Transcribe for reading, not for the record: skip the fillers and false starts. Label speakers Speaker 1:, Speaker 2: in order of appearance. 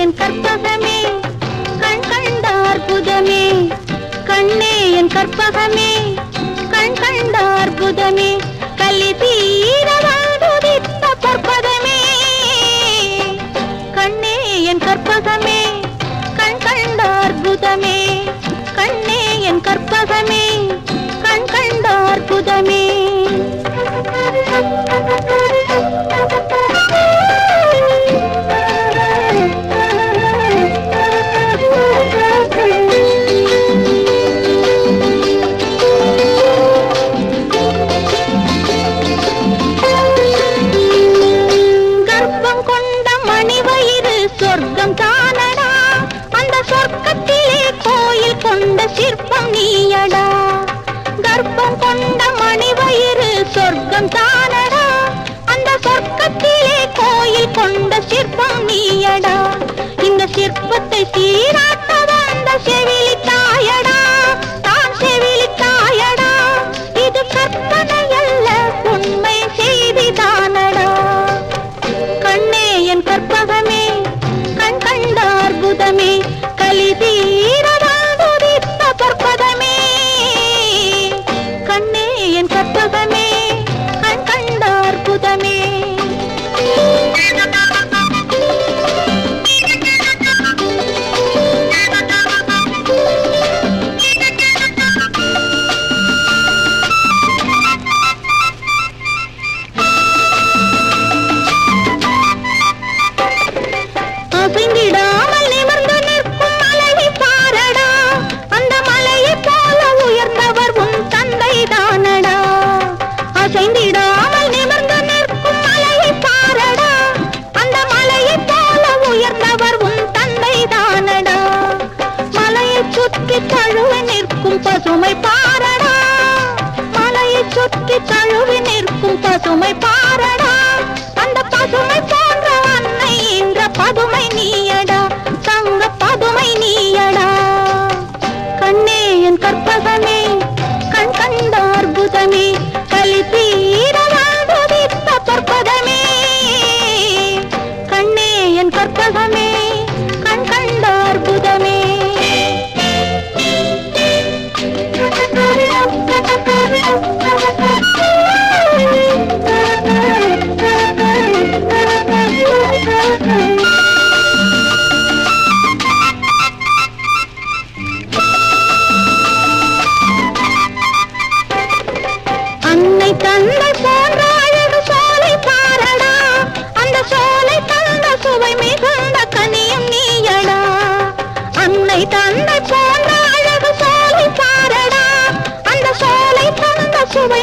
Speaker 1: என் கற்பகமே கண் கண்ட அற்புதமே கண்ணே என் கற்பகமே கண் கண்ட அற்புதமே கலி தீர வாழ்வுதித்த பற்பதமே கண்ணே என் கற்பகமே கண் கண்ட அற்புதமே கண்ணே என் கற்பகமே கண் கண்ட அற்புதமே சொர்க்கம் தானடா அந்த சொர்க்கத்திலே கோயில் கொண்ட சிற்பம் நீயடா கர்ப்பம் கொண்ட மணிவயிறு சொர்க்கம் தானடா அந்த சொர்க்கத்திலே கோயில் கொண்ட சிற்பம் நீயடா இந்த சிற்பத்தை சீராட்ட வந்த செவிலி தாயடா தான் செவிலி தாயடா இது கற்பனை அல்ல உண்மை செய்தி தானடா கண்ணே என் கற்பகமே கண் கண்ட அற்புதமே கலி தீர வாழ்வுதித்த பற்பதமே கண்ணே என் கற்பகமே கண் கண்ட அற்புதமே அசைந்திடாமல் நிமிர்ந்து நிற்கும் மலையை பாரடா அந்த மலையை போல உயர்ந்தவர் உன் தந்தை தானடா அசைந்திடாமல் நிமிர்ந்து நிற்கும் மலையை பாரடா அந்த மலையை போல உயர்ந்தவர் உன் தந்தை தானடா மலையை சுற்றி தழுவி நிற்கும் பசுமை பாரடா மலையை சுற்றி தழுவி நிற்கும் பசுமை பாரடா அந்த பசுமை போன்ற அன்னை என்ற பதுமை நீயடா தங்க பதுமை நீயடா கண்ணே என் கற்பகமே கண் கண்ட அற்புதமே கலி தீர வாழ்வுதித்த பற்பதமே கண்ணே என் கற்பகமே கண் கண்ட அற்புதமே அன்னை தந்தை போன்ற அழகு சோலை பாரடா அந்த சோலை தந்த சுவை மிகுந்த கனியும் நீயடா அன்னை தந்தை போன்ற அழகு சோலை பாரடா அந்த சோலை தந்த சுவை